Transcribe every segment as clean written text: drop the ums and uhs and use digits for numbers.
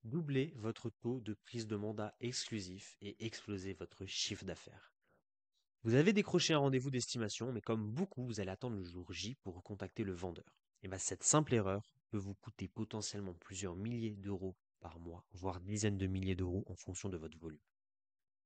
Doublez votre taux de prise de mandat exclusif et explosez votre chiffre d'affaires. Vous avez décroché un rendez-vous d'estimation, mais comme beaucoup, vous allez attendre le jour J pour recontacter le vendeur. Et bien, cette simple erreur peut vous coûter potentiellement plusieurs milliers d'euros par mois, voire dizaines de milliers d'euros en fonction de votre volume.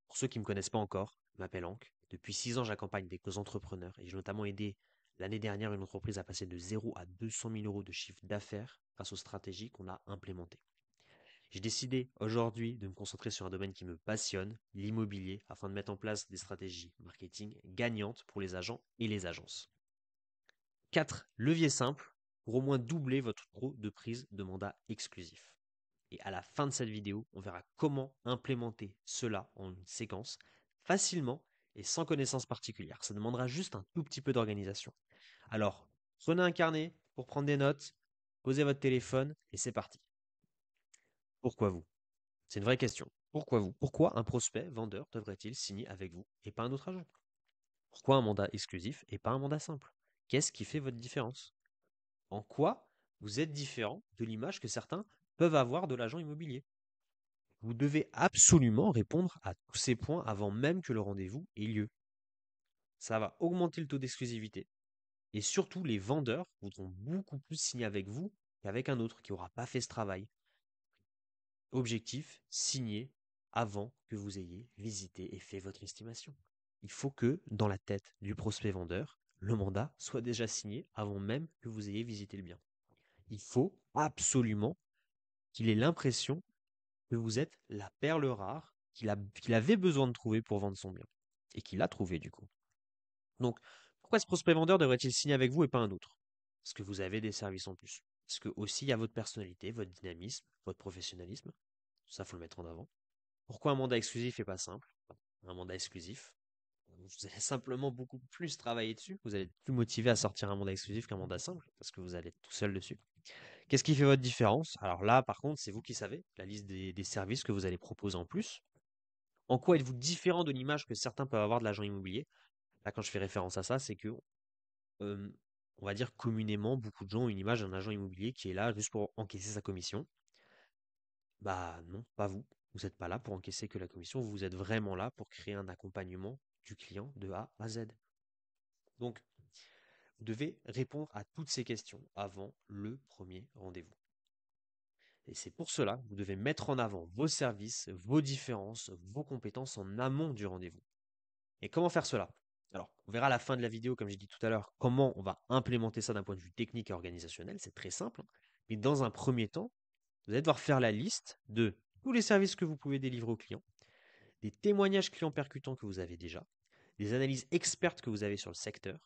Pour ceux qui ne me connaissent pas encore, je m'appelle Hank. Depuis 6 ans, j'accompagne des entrepreneurs et j'ai notamment aidé l'année dernière une entreprise à passer de 0 à 200 000 euros de chiffre d'affaires grâce aux stratégies qu'on a implémentées. J'ai décidé aujourd'hui de me concentrer sur un domaine qui me passionne, l'immobilier, afin de mettre en place des stratégies marketing gagnantes pour les agents et les agences. 4 leviers simples pour au moins doubler votre taux de prise de mandat exclusif. Et à la fin de cette vidéo, on verra comment implémenter cela en une séquence facilement et sans connaissance particulière. Ça demandera juste un tout petit peu d'organisation. Alors, prenez un carnet pour prendre des notes, posez votre téléphone et c'est parti. Pourquoi vous? C'est une vraie question. Pourquoi vous? Pourquoi un prospect vendeur devrait-il signer avec vous et pas un autre agent? Pourquoi un mandat exclusif et pas un mandat simple? Qu'est-ce qui fait votre différence? En quoi vous êtes différent de l'image que certains peuvent avoir de l'agent immobilier? Vous devez absolument répondre à tous ces points avant même que le rendez-vous ait lieu. Ça va augmenter le taux d'exclusivité et surtout les vendeurs voudront beaucoup plus signer avec vous qu'avec un autre qui n'aura pas fait ce travail. Objectif, signer avant que vous ayez visité et fait votre estimation. Il faut que, dans la tête du prospect vendeur, le mandat soit déjà signé avant même que vous ayez visité le bien. Il faut absolument qu'il ait l'impression que vous êtes la perle rare qu'il avait besoin de trouver pour vendre son bien. Et qu'il a trouvé du coup. Donc, pourquoi ce prospect vendeur devrait-il signer avec vous et pas un autre? Parce que vous avez des services en plus. Parce que aussi il y a votre personnalité, votre dynamisme, votre professionnalisme. Ça, faut le mettre en avant. Pourquoi un mandat exclusif et pas simple? Un mandat exclusif, vous allez simplement beaucoup plus travailler dessus. Vous allez être plus motivé à sortir un mandat exclusif qu'un mandat simple parce que vous allez être tout seul dessus. Qu'est-ce qui fait votre différence? Alors là, par contre, c'est vous qui savez la liste des services que vous allez proposer en plus. En quoi êtes-vous différent de l'image que certains peuvent avoir de l'agent immobilier? Là, quand je fais référence à ça, c'est que, euh, on va dire communément, beaucoup de gens ont une image d'un agent immobilier qui est là juste pour encaisser sa commission. Bah non, pas vous. Vous n'êtes pas là pour encaisser que la commission, vous êtes vraiment là pour créer un accompagnement du client de A à Z. Donc, vous devez répondre à toutes ces questions avant le premier rendez-vous. Et c'est pour cela que vous devez mettre en avant vos services, vos différences, vos compétences en amont du rendez-vous. Et comment faire cela? Alors, on verra à la fin de la vidéo, comme j'ai dit tout à l'heure, comment on va implémenter ça d'un point de vue technique et organisationnel. C'est très simple. Mais dans un premier temps, vous allez devoir faire la liste de tous les services que vous pouvez délivrer aux clients, des témoignages clients percutants que vous avez déjà, des analyses expertes que vous avez sur le secteur,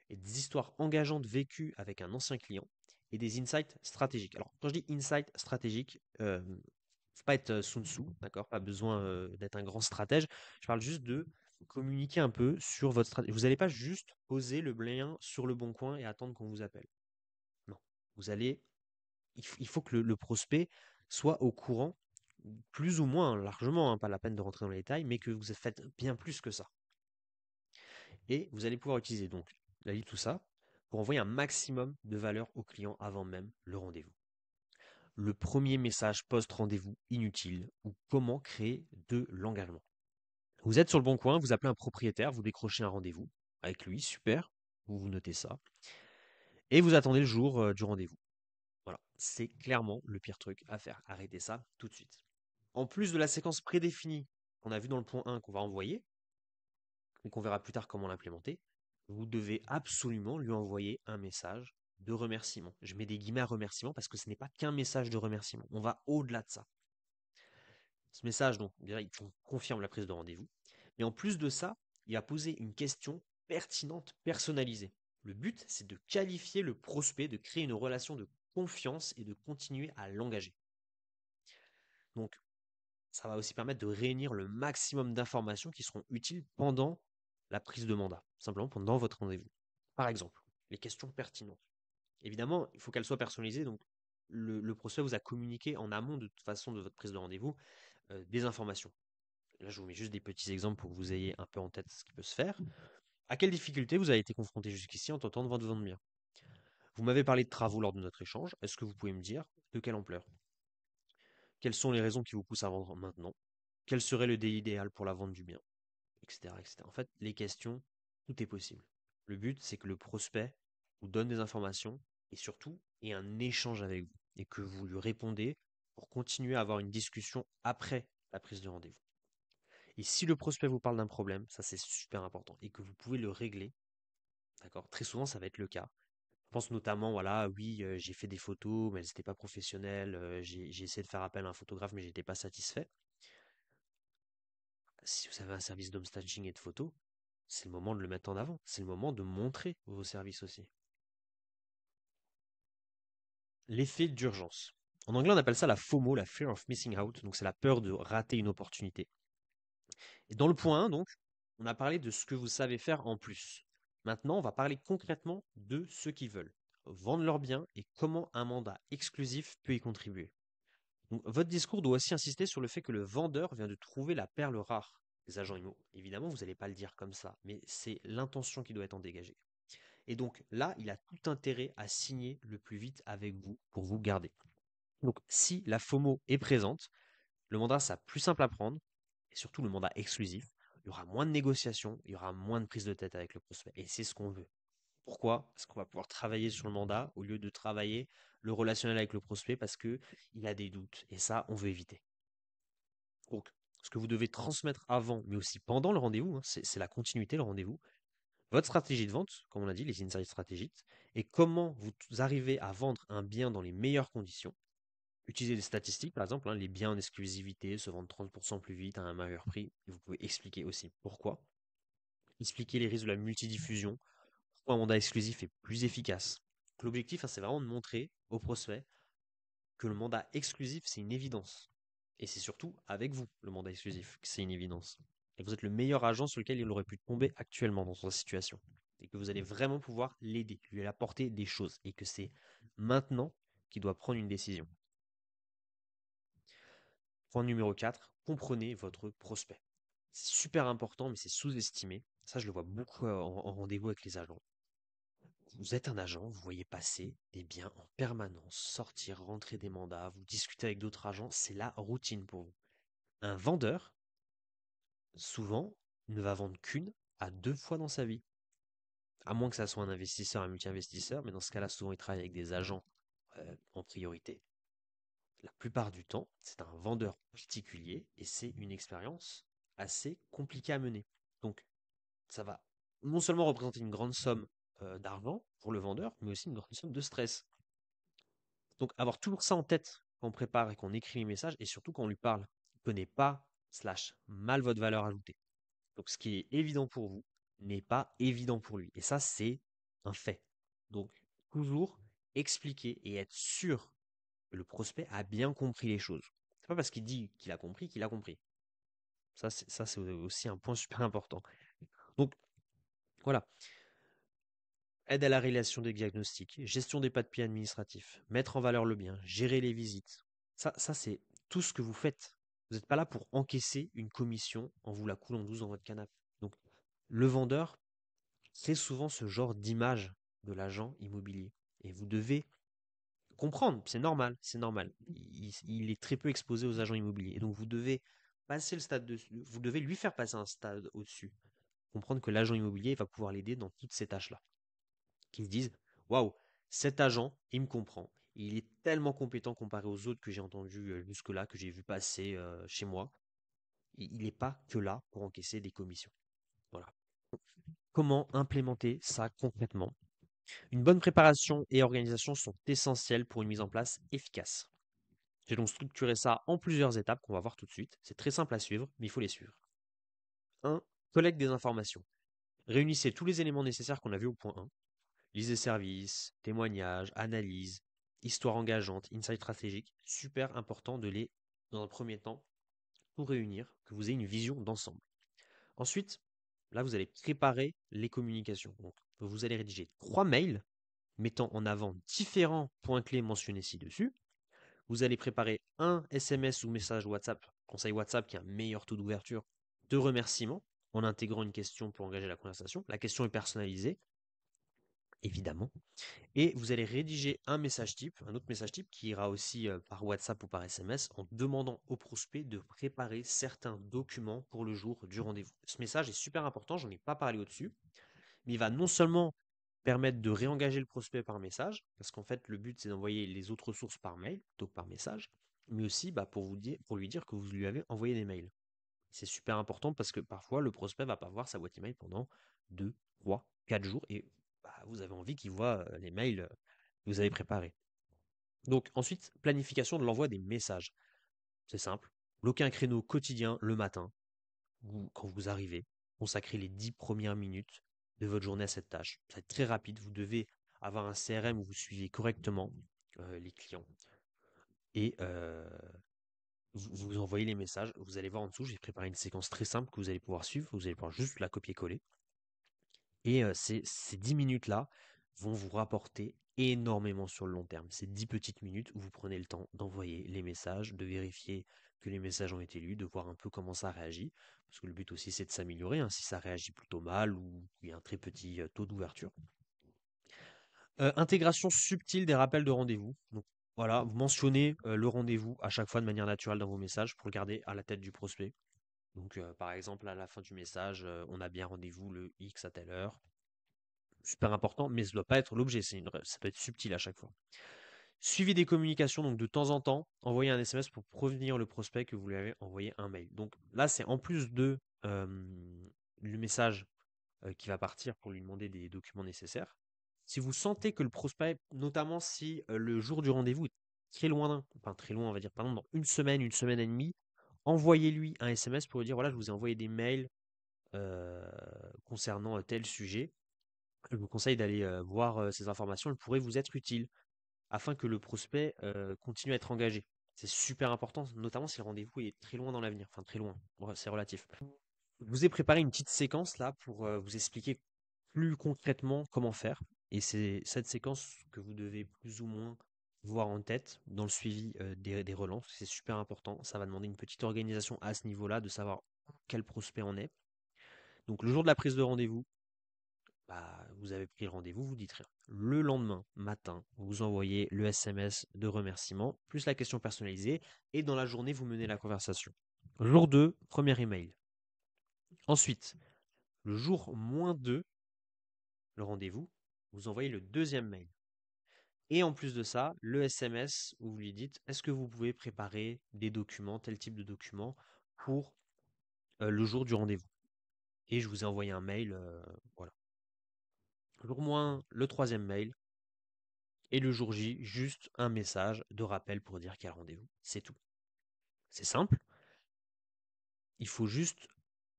et des histoires engageantes vécues avec un ancien client, et des insights stratégiques. Alors, quand je dis insights stratégiques, faut pas être Sun Tzu, d'accord? Pas besoin d'être un grand stratège. Je parle juste de communiquer un peu sur votre stratégie. Vous n'allez pas juste poser le lien sur le bon coin et attendre qu'on vous appelle. Non. Vous allez, il faut que le prospect soit au courant, plus ou moins largement, hein, pas la peine de rentrer dans les détails, mais que vous faites bien plus que ça. Et vous allez pouvoir utiliser donc la liste tout ça pour envoyer un maximum de valeur au client avant même le rendez-vous. Le premier message post-rendez-vous inutile ou comment créer de l'engagement. Vous êtes sur le bon coin, vous appelez un propriétaire, vous décrochez un rendez-vous avec lui, super, vous notez ça, et vous attendez le jour du rendez-vous. Voilà, c'est clairement le pire truc à faire. Arrêtez ça tout de suite. En plus de la séquence prédéfinie qu'on a vue dans le point 1 qu'on va envoyer, et qu'on verra plus tard comment l'implémenter, vous devez absolument lui envoyer un message de remerciement. Je mets des guillemets à remerciement parce que ce n'est pas qu'un message de remerciement. On va au-delà de ça. Ce message, donc, il confirme la prise de rendez-vous. Mais en plus de ça, il va poser une question pertinente, personnalisée. Le but, c'est de qualifier le prospect, de créer une relation de confiance et de continuer à l'engager. Donc, ça va aussi permettre de réunir le maximum d'informations qui seront utiles pendant la prise de mandat, simplement pendant votre rendez-vous. Par exemple, les questions pertinentes. Évidemment, il faut qu'elles soient personnalisées, donc le prospect vous a communiqué en amont de toute façon de votre prise de rendez-vous des informations. Là, je vous mets juste des petits exemples pour que vous ayez un peu en tête ce qui peut se faire. À quelle difficulté vous avez été confronté jusqu'ici en tentant de vendre votre bien? Vous m'avez parlé de travaux lors de notre échange. Est-ce que vous pouvez me dire de quelle ampleur? Quelles sont les raisons qui vous poussent à vendre maintenant? Quel serait le délai idéal pour la vente du bien? Etc., etc. En fait, les questions, tout est possible. Le but, c'est que le prospect vous donne des informations et surtout ait un échange avec vous et que vous lui répondez pour continuer à avoir une discussion après la prise de rendez-vous. Et si le prospect vous parle d'un problème, ça c'est super important et que vous pouvez le régler, d'accord? Très souvent, ça va être le cas. Je pense notamment, voilà, oui, j'ai fait des photos, mais elles n'étaient pas professionnelles. J'ai essayé de faire appel à un photographe, mais j'étais pas satisfait. Si vous avez un service d'home staging et de photos, c'est le moment de le mettre en avant. C'est le moment de montrer vos services aussi. L'effet d'urgence. En anglais, on appelle ça la FOMO, la Fear of Missing Out. Donc, c'est la peur de rater une opportunité. Et dans le point 1, donc, on a parlé de ce que vous savez faire en plus. Maintenant, on va parler concrètement de ceux qui veulent vendre leurs biens et comment un mandat exclusif peut y contribuer. Donc, votre discours doit aussi insister sur le fait que le vendeur vient de trouver la perle rare des agents IMO. Évidemment, vous n'allez pas le dire comme ça, mais c'est l'intention qui doit être en dégagée. Et donc là, il a tout intérêt à signer le plus vite avec vous pour vous garder. Donc si la FOMO est présente, le mandat sera plus simple à prendre, et surtout le mandat exclusif, il y aura moins de négociations, il y aura moins de prise de tête avec le prospect. Et c'est ce qu'on veut. Pourquoi? Parce qu'on va pouvoir travailler sur le mandat au lieu de travailler le relationnel avec le prospect parce qu'il a des doutes. Et ça, on veut éviter. Donc, ce que vous devez transmettre avant, mais aussi pendant le rendez-vous, hein, c'est la continuité, le rendez-vous, votre stratégie de vente, comme on l'a dit, les insights stratégiques, et comment vous arrivez à vendre un bien dans les meilleures conditions. Utilisez des statistiques, par exemple, hein, les biens en exclusivité se vendent 30% plus vite à un meilleur prix. Et vous pouvez expliquer aussi pourquoi. Expliquer les risques de la multidiffusion, pourquoi un mandat exclusif est plus efficace. L'objectif, hein, c'est vraiment de montrer aux prospects que le mandat exclusif, c'est une évidence. Et c'est surtout avec vous, le mandat exclusif, que c'est une évidence. Et vous êtes le meilleur agent sur lequel il aurait pu tomber actuellement dans sa situation. Et que vous allez vraiment pouvoir l'aider, lui apporter des choses. Et que c'est maintenant qu'il doit prendre une décision. Point numéro 4, comprenez votre prospect. C'est super important, mais c'est sous-estimé. Ça, je le vois beaucoup en rendez-vous avec les agents. Vous êtes un agent, vous voyez passer des biens en permanence, sortir, rentrer des mandats, vous discutez avec d'autres agents, c'est la routine pour vous. Un vendeur, souvent, ne va vendre qu'une à deux fois dans sa vie. À moins que ça soit un investisseur, un multi-investisseur, mais dans ce cas-là, souvent, il travaille avec des agents en priorité. La plupart du temps, c'est un vendeur particulier et c'est une expérience assez compliquée à mener. Donc, ça va non seulement représenter une grande somme d'argent pour le vendeur, mais aussi une grande somme de stress. Donc, avoir toujours ça en tête quand on prépare et qu'on écrit les messages, et surtout quand on lui parle, il ne connaît pas, slash, mal votre valeur ajoutée. Donc, ce qui est évident pour vous n'est pas évident pour lui. Et ça, c'est un fait. Donc, toujours expliquer et être sûr que le prospect a bien compris les choses. C'est pas parce qu'il dit qu'il a compris. Ça, c'est aussi un point super important. Donc, voilà. Aide à la réalisation des diagnostics, gestion des pas de pied administratifs, mettre en valeur le bien, gérer les visites. Ça c'est tout ce que vous faites. Vous n'êtes pas là pour encaisser une commission en vous la coulant douce dans votre canapé. Donc, le vendeur, c'est souvent ce genre d'image de l'agent immobilier. Et vous devez comprendre, c'est normal, c'est normal. Il est très peu exposé aux agents immobiliers. Et donc, vous devez passer le stade dessus, vous devez lui faire passer un stade au-dessus. Comprendre que l'agent immobilier va pouvoir l'aider dans toutes ces tâches-là. Qui se disent waouh, cet agent, il me comprend. Il est tellement compétent comparé aux autres que j'ai entendus jusque-là, que j'ai vu passer chez moi. Il n'est pas que là pour encaisser des commissions. Voilà. Comment implémenter ça concrètement? Une bonne préparation et organisation sont essentielles pour une mise en place efficace. J'ai donc structuré ça en plusieurs étapes qu'on va voir tout de suite. C'est très simple à suivre, mais il faut les suivre. 1. Collecte des informations. Réunissez tous les éléments nécessaires qu'on a vus au point 1. Liste des services, témoignages, analyse, histoire engageante, insight stratégique. Super important de les, dans un premier temps, tout réunir, que vous ayez une vision d'ensemble. Ensuite, là, vous allez préparer les communications. Donc, vous allez rédiger 3 mails mettant en avant différents points clés mentionnés ci-dessus. Vous allez préparer un SMS ou message WhatsApp, conseil WhatsApp qui a un meilleur taux d'ouverture, de remerciement en intégrant une question pour engager la conversation. La question est personnalisée. évidemment. Et vous allez rédiger un message type, un autre message type qui ira aussi par WhatsApp ou par SMS en demandant au prospect de préparer certains documents pour le jour du rendez-vous. Ce message est super important, j'en ai pas parlé au-dessus, mais il va non seulement permettre de réengager le prospect par message, parce qu'en fait le but c'est d'envoyer les autres sources par mail plutôt que par message, mais aussi pour lui dire que vous lui avez envoyé des mails. C'est super important parce que parfois le prospect va pas voir sa boîte email pendant 2, 3, 4 jours et vous avez envie qu'il voit les mails que vous avez préparés. Donc ensuite, planification de l'envoi des messages. C'est simple. Bloquez un créneau quotidien le matin, ou quand vous arrivez. Consacrez les 10 premières minutes de votre journée à cette tâche. Ça va être très rapide. Vous devez avoir un CRM où vous suivez correctement les clients. Et vous envoyez les messages. Vous allez voir en dessous, j'ai préparé une séquence très simple que vous allez pouvoir suivre. Vous allez pouvoir juste la copier-coller. Et ces 10 minutes-là vont vous rapporter énormément sur le long terme. Ces 10 petites minutes où vous prenez le temps d'envoyer les messages, de vérifier que les messages ont été lus, de voir un peu comment ça réagit. Parce que le but aussi, c'est de s'améliorer, hein, si ça réagit plutôt mal ou il y a un très petit taux d'ouverture. Intégration subtile des rappels de rendez-vous. Donc voilà, vous mentionnez le rendez-vous à chaque fois de manière naturelle dans vos messages pour le garder à la tête du prospect. Donc par exemple, à la fin du message, on a bien rendez-vous le X à telle heure. Super important, mais ça ne doit pas être l'objet, ça peut être subtil à chaque fois. Suivi des communications, donc de temps en temps, envoyer un SMS pour prévenir le prospect que vous lui avez envoyé un mail. Donc là, c'est en plus de le message qui va partir pour lui demander des documents nécessaires. Si vous sentez que le prospect, notamment si le jour du rendez-vous est très loin, enfin très loin, on va dire, par exemple, dans une semaine et demie, envoyez-lui un SMS pour lui dire voilà, je vous ai envoyé des mails concernant tel sujet. Je vous conseille d'aller voir ces informations, elles pourraient vous être utiles afin que le prospect continue à être engagé. C'est super important, notamment si le rendez-vous est très loin dans l'avenir, enfin très loin, c'est relatif. Je vous ai préparé une petite séquence là pour vous expliquer plus concrètement comment faire. Et c'est cette séquence que vous devez plus ou moins voir en tête dans le suivi des relances. C'est super important. Ça va demander une petite organisation à ce niveau-là, de savoir quel prospect en est. Donc le jour de la prise de rendez-vous, vous avez pris le rendez-vous, vous dites rien. Le lendemain matin, vous envoyez le SMS de remerciement, plus la question personnalisée, et dans la journée, vous menez la conversation. Jour 2, premier email. Ensuite, le jour -2, le rendez-vous, vous envoyez le deuxième mail. Et en plus de ça, le SMS où vous lui dites, est-ce que vous pouvez préparer des documents, tel type de documents, pour le jour du rendez-vous. Et je vous ai envoyé un mail, voilà. Jour moins, le troisième mail. Et le jour J, juste un message de rappel pour dire qu'il y a rendez-vous. C'est tout. C'est simple. Il faut juste,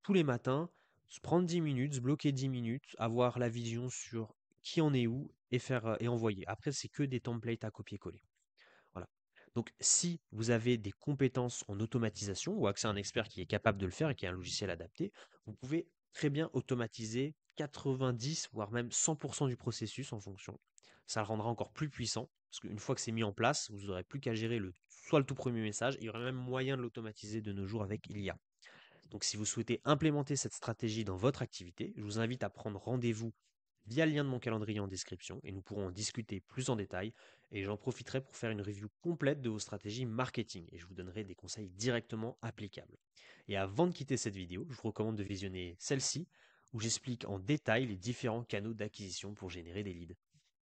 tous les matins, se prendre 10 minutes, se bloquer 10 minutes, avoir la vision sur qui en est où et faire et envoyer. Après, c'est que des templates à copier-coller. Voilà. Donc, si vous avez des compétences en automatisation ou accès à un expert qui est capable de le faire et qui a un logiciel adapté, vous pouvez très bien automatiser 90 voire même 100% du processus en fonction. Ça le rendra encore plus puissant parce qu'une fois que c'est mis en place, vous n'aurez plus qu'à gérer soit le tout premier message, il y aura même moyen de l'automatiser de nos jours avec IA. Donc, si vous souhaitez implémenter cette stratégie dans votre activité, je vous invite à prendre rendez-vous via le lien de mon calendrier en description et nous pourrons en discuter plus en détail. Et j'en profiterai pour faire une review complète de vos stratégies marketing et je vous donnerai des conseils directement applicables. Et avant de quitter cette vidéo, je vous recommande de visionner celle-ci où j'explique en détail les différents canaux d'acquisition pour générer des leads.